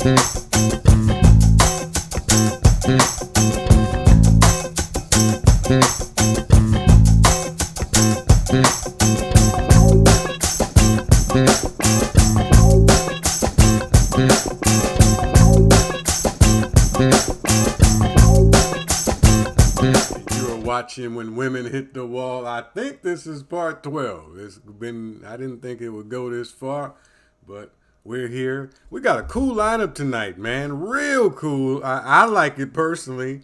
Watching When Women Hit the Wall. I think this is part 12. I didn't think it would go this far, but we're here. We got a cool lineup tonight, man. Real cool. I like it personally.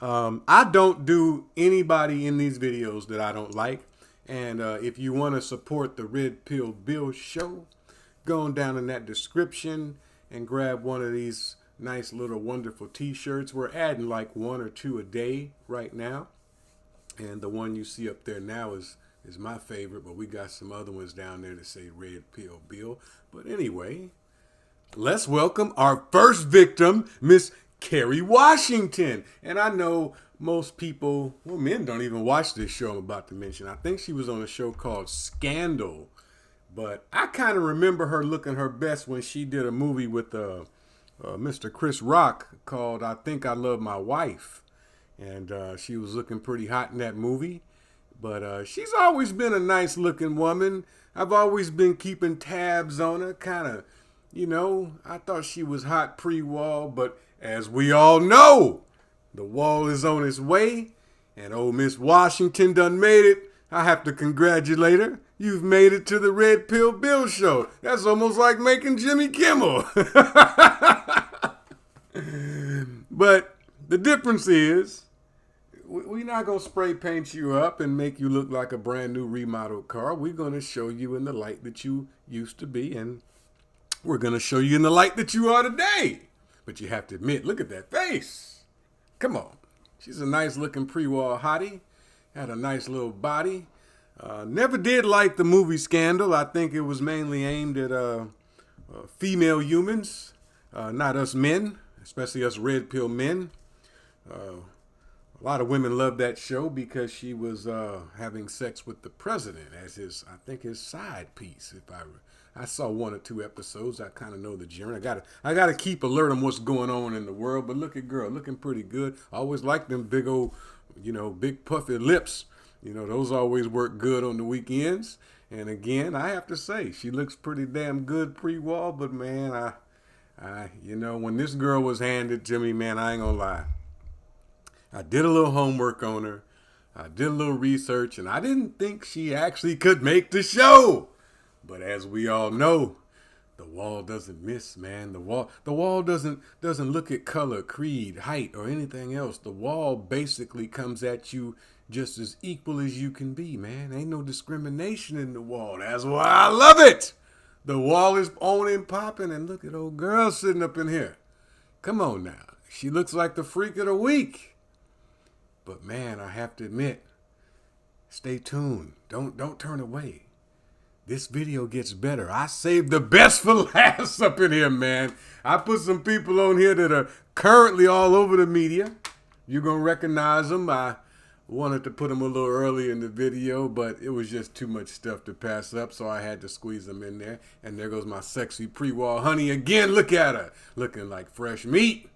I don't do anybody in these videos that I don't like. And if you want to support the Red Pill Bill show, go on down in that description and grab one of these nice little wonderful t-shirts. We're adding like 1 or 2 a day right now. And the one you see up there now is my favorite, but we got some other ones down there that say Red Pill Bill. But anyway, let's welcome our first victim, Miss Kerry Washington. And I know most people, well, men don't even watch this show I'm about to mention. I think she was on a show called Scandal. But I kind of remember her looking her best when she did a movie with Mr. Chris Rock called I Think I Love My Wife. And she was looking pretty hot in that movie. But she's always been a nice looking woman. I've always been keeping tabs on her. Kind of, I thought she was hot pre-wall. But as we all know, the wall is on its way. And old Miss Washington done made it. I have to congratulate her. You've made it to the Red Pill Bill show. That's almost like making Jimmy Kimmel. But the difference is, we're not going to spray paint you up and make you look like a brand new remodeled car. We're going to show you in the light that you used to be, and we're going to show you in the light that you are today. But you have to admit, look at that face. Come on. She's a nice looking pre-wall hottie. Had a nice little body. Never did like the movie Scandal. I think it was mainly aimed at female humans, not us men, especially us red pill men. A lot of women loved that show because she was having sex with the president as his side piece. I saw 1 or 2 episodes, I kind of know the genre. I gotta keep alert on what's going on in the world. But look at girl, looking pretty good. I always like them big old, big puffy lips. Those always work good on the weekends. And again, I have to say, she looks pretty damn good pre-wall. But man, when this girl was handed to me, man, I ain't gonna lie. I did a little homework on her. I did a little research, and I didn't think she actually could make the show. But as we all know, the wall doesn't miss, man. The wall doesn't look at color, creed, height, or anything else. The wall basically comes at you just as equal as you can be, man. Ain't no discrimination in the wall. That's why I love it. The wall is on and popping, and look at old girl sitting up in here. Come on now. She looks like the freak of the week. But man, I have to admit, stay tuned. Don't turn away. This video gets better. I saved the best for last up in here, man. I put some people on here that are currently all over the media. You're going to recognize them. I wanted to put them a little early in the video, but it was just too much stuff to pass up, so I had to squeeze them in there. And there goes my sexy pre-wall honey again. Look at her. Looking like fresh meat.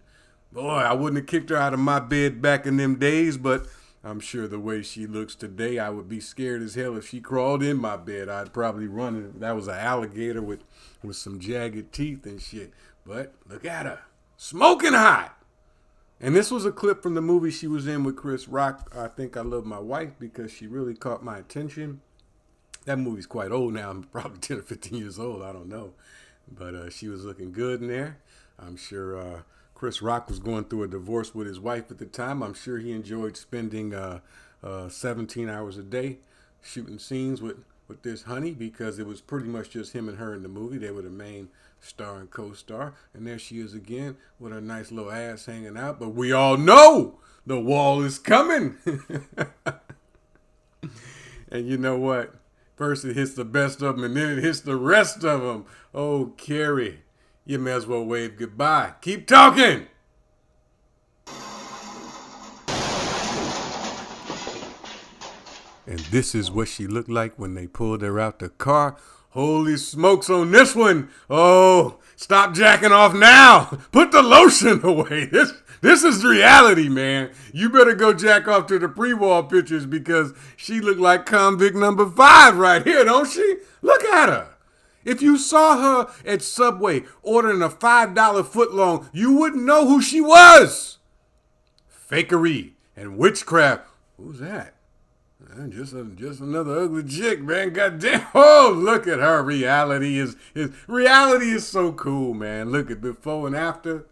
Boy, I wouldn't have kicked her out of my bed back in them days, but I'm sure the way she looks today, I would be scared as hell if she crawled in my bed. I'd probably run. That was an alligator with some jagged teeth and shit. But look at her. Smoking hot. And this was a clip from the movie she was in with Chris Rock. I Think I Love My Wife, because she really caught my attention. That movie's quite old now. I'm probably 10 or 15 years old. I don't know. But she was looking good in there. I'm sure Chris Rock was going through a divorce with his wife at the time. I'm sure he enjoyed spending 17 hours a day shooting scenes with this honey, because it was pretty much just him and her in the movie. They were the main star and co-star. And there she is again with her nice little ass hanging out. But we all know the wall is coming. And you know what? First it hits the best of them, and then it hits the rest of them. Oh, Kerry. You may as well wave goodbye. Keep talking. And this is what she looked like when they pulled her out the car. Holy smokes on this one. Oh, Stop jacking off now. Put the lotion away. This is reality, man. You better go jack off to the pre-wall pictures because she looked like convict number 5 right here, don't she? Look at her. If you saw her at Subway ordering a $5 footlong, you wouldn't know who she was. Fakery and witchcraft. Who's that? Just another ugly chick, man. Goddamn. Oh, look at her. Reality is so cool, man. Look at before and after.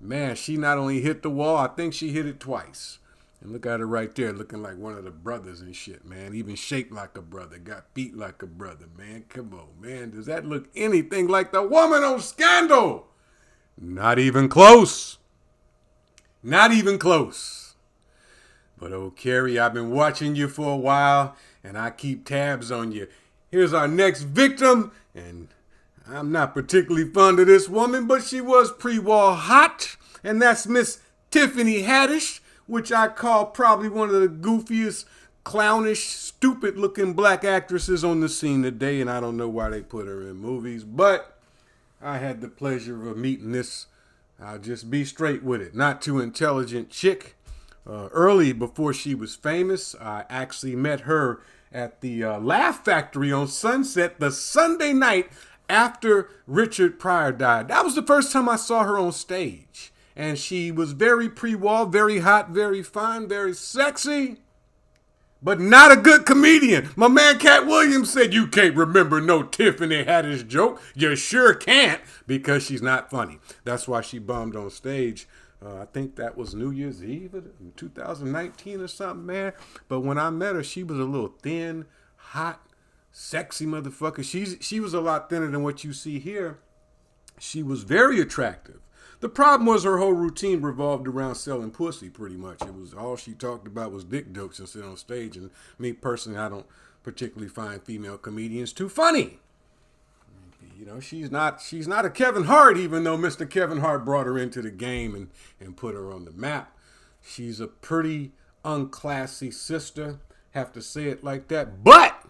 Man, she not only hit the wall, I think she hit it twice. And look at her right there, looking like one of the brothers and shit, man. Even shaped like a brother, got feet like a brother, man. Come on, man. Does that look anything like the woman on Scandal? Not even close. Not even close. But oh, Carrie, I've been watching you for a while, and I keep tabs on you. Here's our next victim, and I'm not particularly fond of this woman, but she was pre-wall hot, and that's Miss Tiffany Haddish, which I call probably one of the goofiest, clownish, stupid-looking black actresses on the scene today, and I don't know why they put her in movies, but I had the pleasure of meeting this, I'll just be straight with it, not too intelligent chick. Early before she was famous, I actually met her at the Laugh Factory on Sunset the Sunday night after Richard Pryor died. That was the first time I saw her on stage. And she was very pre-wall, very hot, very fine, very sexy, but not a good comedian. My man Cat Williams said, you can't remember no Tiffany Haddish joke. You sure can't, because she's not funny. That's why she bombed on stage. I think that was New Year's Eve in 2019 or something, man. But when I met her, she was a little thin, hot, sexy motherfucker. She was a lot thinner than what you see here. She was very attractive. The problem was her whole routine revolved around selling pussy, pretty much. It was all she talked about was dick jokes and sit on stage. And me personally, I don't particularly find female comedians too funny. You know, she's not a Kevin Hart, even though Mr. Kevin Hart brought her into the game and put her on the map. She's a pretty unclassy sister, have to say it like that. But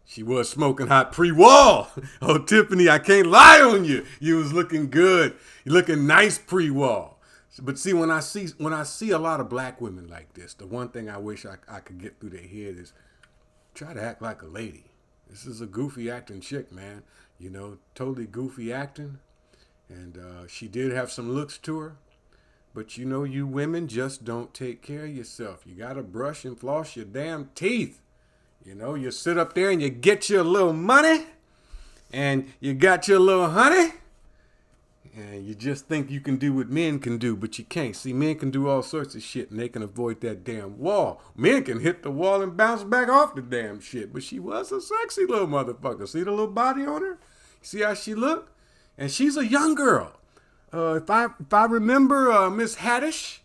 she was smoking hot pre-wall. Oh, Tiffany, I can't lie on you. You was looking good. You looking nice pre-wall. But see, when I see a lot of black women like this, the one thing I wish I could get through their head is try to act like a lady. This is a goofy acting chick, man. You know, totally goofy acting. And she did have some looks to her. But you know, you women just don't take care of yourself. You got to brush and floss your damn teeth. You know, you sit up there and you get your little money. And you got your little honey. And you just think you can do what men can do, but you can't. See, men can do all sorts of shit and they can avoid that damn wall. Men can hit the wall and bounce back off the damn shit. But she was a sexy little motherfucker. See the little body on her? See how she looked? And she's a young girl. If I remember, Miss Haddish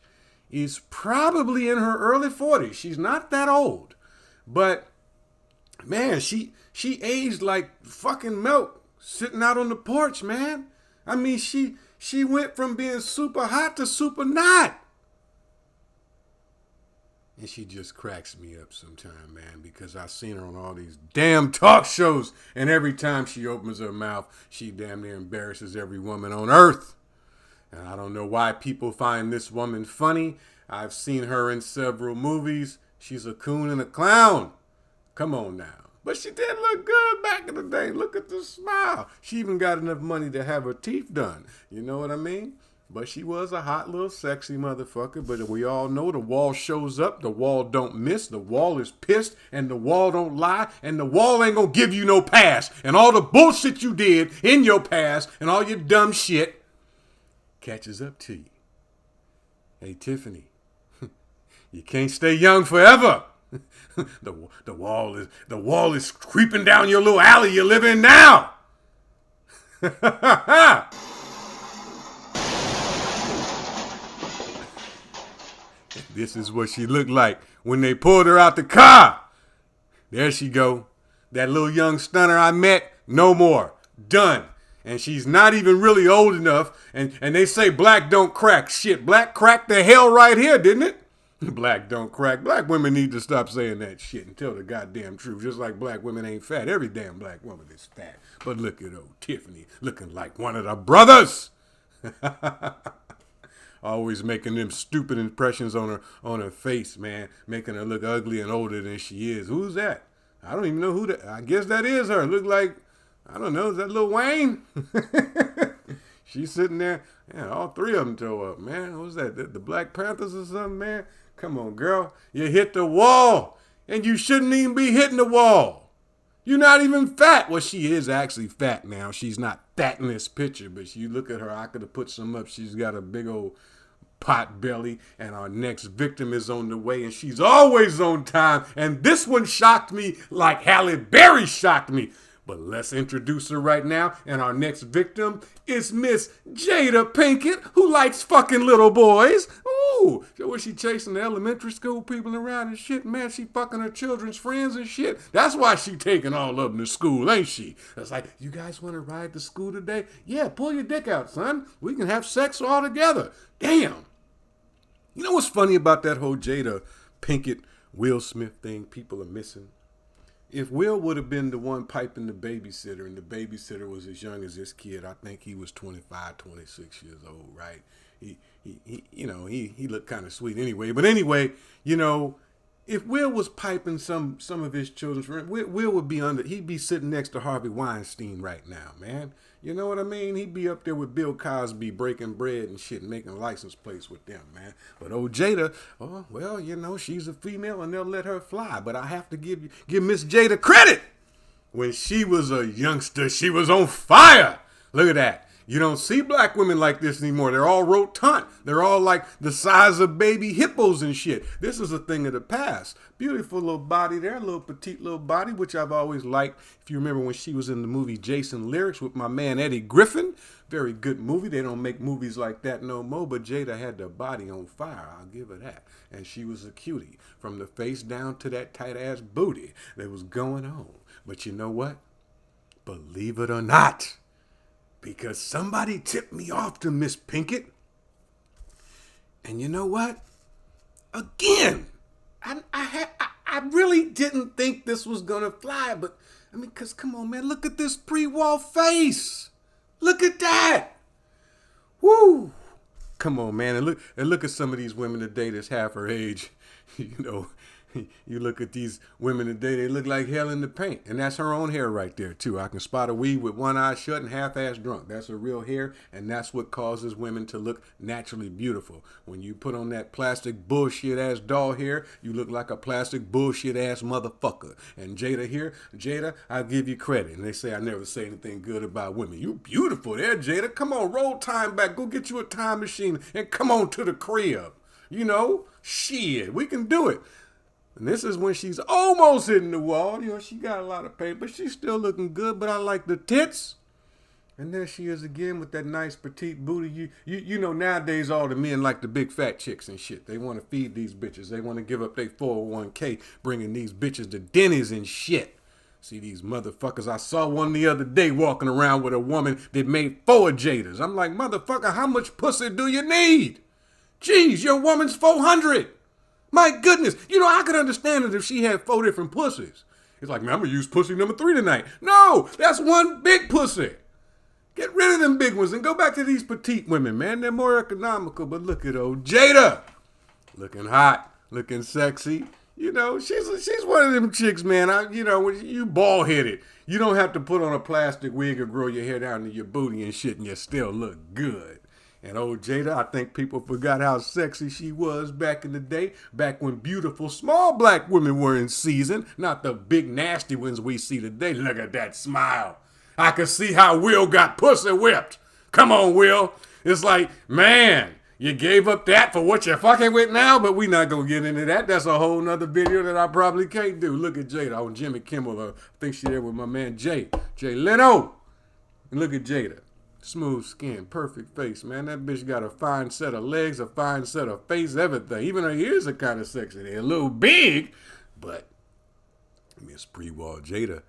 is probably in her early 40s. She's not that old. But, man, she aged like fucking milk sitting out on the porch, man. I mean, she went from being super hot to super not. And she just cracks me up sometime, man, because I've seen her on all these damn talk shows. And every time she opens her mouth, she damn near embarrasses every woman on earth. And I don't know why people find this woman funny. I've seen her in several movies. She's a coon and a clown. Come on now. But she did look good back in the day. Look at the smile. She even got enough money to have her teeth done. You know what I mean? But she was a hot little sexy motherfucker. But we all know the wall shows up. The wall don't miss. The wall is pissed. And the wall don't lie. And the wall ain't gonna give you no pass. And all the bullshit you did in your past and all your dumb shit catches up to you. Hey, Tiffany, you can't stay young forever. The wall is creeping down your little alley you live in now. This is what she looked like when they pulled her out the car. There she go. That little young stunner I met, no more. Done. And she's not even really old enough. And they say black don't crack. Shit, black cracked the hell right here, didn't it? Black don't crack. Black women need to stop saying that shit and tell the goddamn truth. Just like black women ain't fat. Every damn black woman is fat. But look at old Tiffany looking like one of the brothers. Always making them stupid impressions on her face, man. Making her look ugly and older than she is. Who's that? I don't even know who that. I guess that is her. Look like, I don't know, is that Lil Wayne? She's sitting there. Yeah, all three of them toe up, man. Who's that? The Black Panthers or something, man? Come on, girl. You hit the wall. And you shouldn't even be hitting the wall. You're not even fat. Well, she is actually fat now. She's not fat in this picture, but you look at her. I could have put some up. She's got a big old pot belly, and our next victim is on the way, and she's always on time. And this one shocked me like Halle Berry shocked me. But let's introduce her right now. And our next victim is Miss Jada Pinkett, who likes fucking little boys. Ooh, so was she chasing the elementary school people around and shit? Man, she fucking her children's friends and shit. That's why she taking all of them to school, ain't she? It's like, you guys want to ride to school today? Yeah, pull your dick out, son. We can have sex all together. Damn. You know what's funny about that whole Jada Pinkett Will Smith thing people are missing? If Will would have been the one piping the babysitter, and the babysitter was as young as this kid, I think he was 25, 26 years old, right? He looked kind of sweet anyway. But anyway, if Will was piping some of his children's friends, Will would be he'd be sitting next to Harvey Weinstein right now, man. You know what I mean? He'd be up there with Bill Cosby breaking bread and shit and making license plates with them, man. But old Jada, oh, well, she's a female and they'll let her fly. But I have to give Miss Jada credit. When she was a youngster, she was on fire. Look at that. You don't see black women like this anymore. They're all rotund. They're all like the size of baby hippos and shit. This is a thing of the past. Beautiful little body there, a little petite little body, which I've always liked. If you remember when she was in the movie Jason Lyrics with my man Eddie Griffin. Very good movie. They don't make movies like that no more, but Jada had the body on fire. I'll give her that. And she was a cutie. From the face down to that tight-ass booty that was going on. But you know what? Believe it or not, because somebody tipped me off to Miss Pinkett. And you know what? Again, I really didn't think this was going to fly. But, because come on, man, look at this pre-wall face. Look at that. Woo. Come on, man. And look at some of these women today that's half her age. You look at these women today, they look like hell in the paint. And that's her own hair right there, too. I can spot a weed with one eye shut and half-ass drunk. That's her real hair, and that's what causes women to look naturally beautiful. When you put on that plastic bullshit-ass doll hair, you look like a plastic bullshit-ass motherfucker. And Jada, I'll give you credit. And they say I never say anything good about women. You beautiful there, Jada. Come on, roll time back. Go get you a time machine and come on to the crib. Shit, we can do it. And this is when she's almost hitting the wall. She got a lot of pain, but she's still looking good. But I like the tits. And there she is again with that nice petite booty. You know, nowadays all the men like the big fat chicks and shit. They want to feed these bitches. They want to give up their 401k, bringing these bitches to Denny's and shit. See these motherfuckers. I saw one the other day walking around with a woman that made 4 Jadas. I'm like, motherfucker, how much pussy do you need? Jeez, your woman's 400. My goodness. I could understand it if she had 4 different pussies. It's like, man, I'm going to use pussy number 3 tonight. No, that's one big pussy. Get rid of them big ones and go back to these petite women, man. They're more economical. But look at old Jada. Looking hot, looking sexy. She's one of them chicks, man. When you bald-headed, you don't have to put on a plastic wig or grow your hair down to your booty and shit, and you still look good. And old Jada, I think people forgot how sexy she was back in the day, back when beautiful small black women were in season, not the big nasty ones we see today. Look at that smile. I can see how Will got pussy whipped. Come on, Will. It's like, man, you gave up that for what you're fucking with now, but we not going to get into that. That's a whole nother video that I probably can't do. Look at Jada on Jimmy Kimmel. I think she there with my man Jay Leno. And look at Jada. Smooth skin, perfect face, man. That bitch got a fine set of legs, a fine set of face, everything. Even her ears are kind of sexy. They're a little big, but Miss Pre-Wall Jada.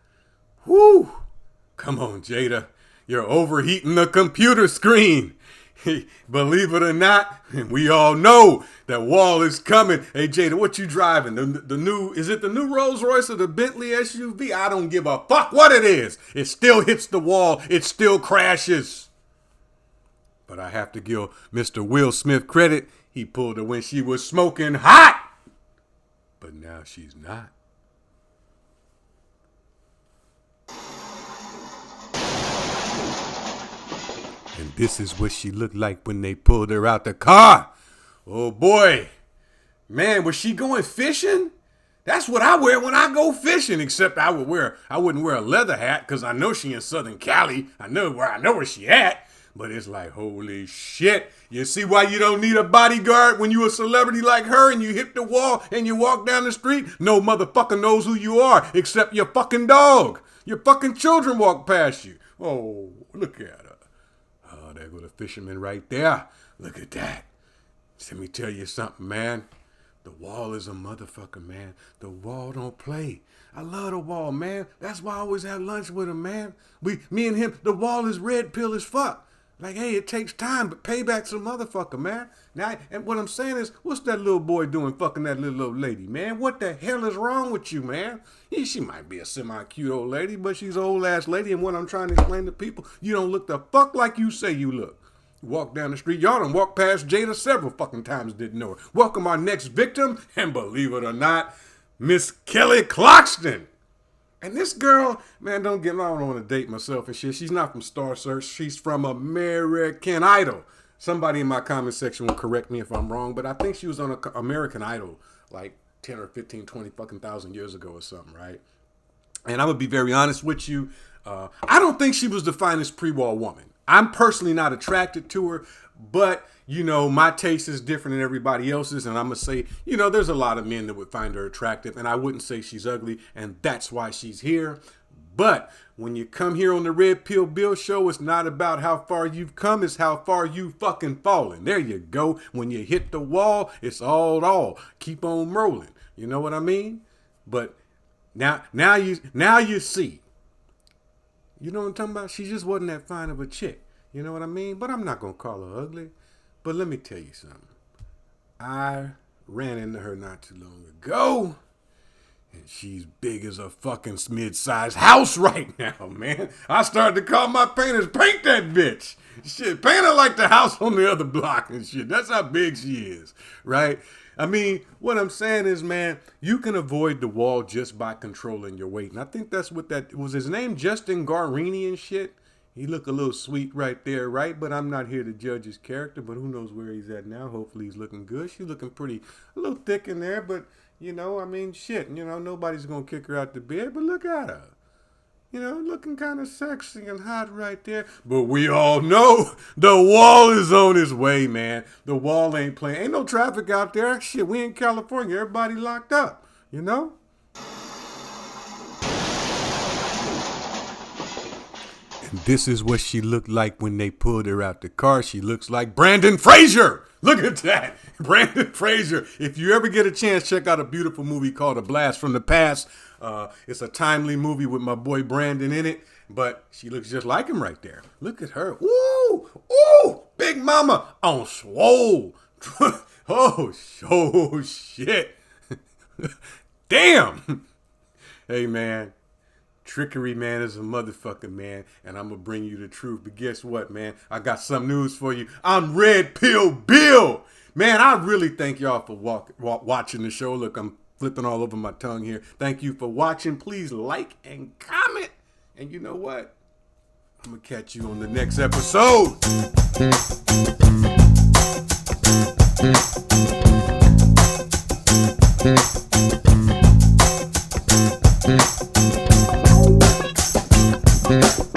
Whoo! Come on, Jada. You're overheating the computer screen. Believe it or not, we all know that wall is coming. Hey, Jada, what you driving? The new, is it the new Rolls Royce or the Bentley SUV? I don't give a fuck what it is. It still hits the wall. It still crashes. But I have to give Mr. Will Smith credit. He pulled her when she was smoking hot. But now she's not. And this is what she looked like when they pulled her out the car. Oh boy. Man, was she going fishing? That's what I wear when I go fishing, except I wouldn't wear a leather hat because I know she in Southern Cali. I know where she at. But it's like, holy shit. You see why you don't need a bodyguard when you a celebrity like her and you hit the wall and you walk down the street? No motherfucker knows who you are except your fucking dog. Your fucking children walk past you. Oh, look at her. Oh, there go the fisherman right there. Look at that. Let me tell you something, man. The wall is a motherfucker, man. The wall don't play. I love the wall, man. That's why I always have lunch with him, man. Me and him, the wall is red pill as fuck. Like, hey, it takes time, but payback's a motherfucker, man. Now, and what I'm saying is, what's that little boy doing fucking that little old lady, man? What the hell is wrong with you, man? Yeah, she might be a semi-cute old lady, but she's an old-ass lady, and what I'm trying to explain to people, you don't look the fuck like you say you look. You walk down the street, y'all done walked past Jada several fucking times, didn't know her. Welcome our next victim, and believe it or not, Miss Kelly Clarkson. And this girl, man, I don't want to date myself and shit. She's not from Star Search. She's from American Idol. Somebody in my comment section will correct me if I'm wrong, but I think she was on American Idol like 10 or 15, 20 fucking thousand years ago or something, right? And I'm going to be very honest with you. I don't think she was the finest pre-wall woman. I'm personally not attracted to her, but, you know, my taste is different than everybody else's, and I'm going to say, you know, there's a lot of men that would find her attractive, and I wouldn't say she's ugly, and that's why she's here. But when you come here on the Red Pill Bill Show, it's not about how far you've come, it's how far you fucking fallen. There you go. When you hit the wall, it's all. Keep on rolling. You know what I mean? But now you see. You know what I'm talking about? She just wasn't that fine of a chick. You know what I mean? But I'm not going to call her ugly. But let me tell you something. I ran into her not too long ago. And she's big as a fucking mid-sized house right now, man. I started to call my painters, paint that bitch. Shit, paint her like the house on the other block and shit. That's how big she is, right? I mean, what I'm saying is, man, you can avoid the wall just by controlling your weight. And I think that's what that was. His name Justin Guarini and shit. He look a little sweet right there, right? But I'm not here to judge his character, but who knows where he's at now. Hopefully he's looking good. She's looking pretty, a little thick in there, but, you know, I mean, shit, you know, nobody's going to kick her out the bed, but look at her. You know, looking kind of sexy and hot right there. But we all know the wall is on its way, man. The wall ain't playing. Ain't no traffic out there. Shit, we in California. Everybody locked up, you know? And this is what she looked like when they pulled her out the car. She looks like Brandon Fraser. Look at that. Brandon Fraser. If you ever get a chance, check out a beautiful movie called A Blast from the Past. It's a timely movie with my boy Brandon in it, but she looks just like him right there. Look at her. Woo! Ooh! Big mama on swole. Oh, shit. Damn. Hey, man. Trickery, man, is a motherfucker, man, and I'm going to bring you the truth. But guess what, man? I got some news for you. I'm Red Pill Bill. Man, I really thank y'all for watching the show. Look, I'm flipping all over my tongue here. Thank you for watching. Please like and comment. And you know what? I'm going to catch you on the next episode. Yeah.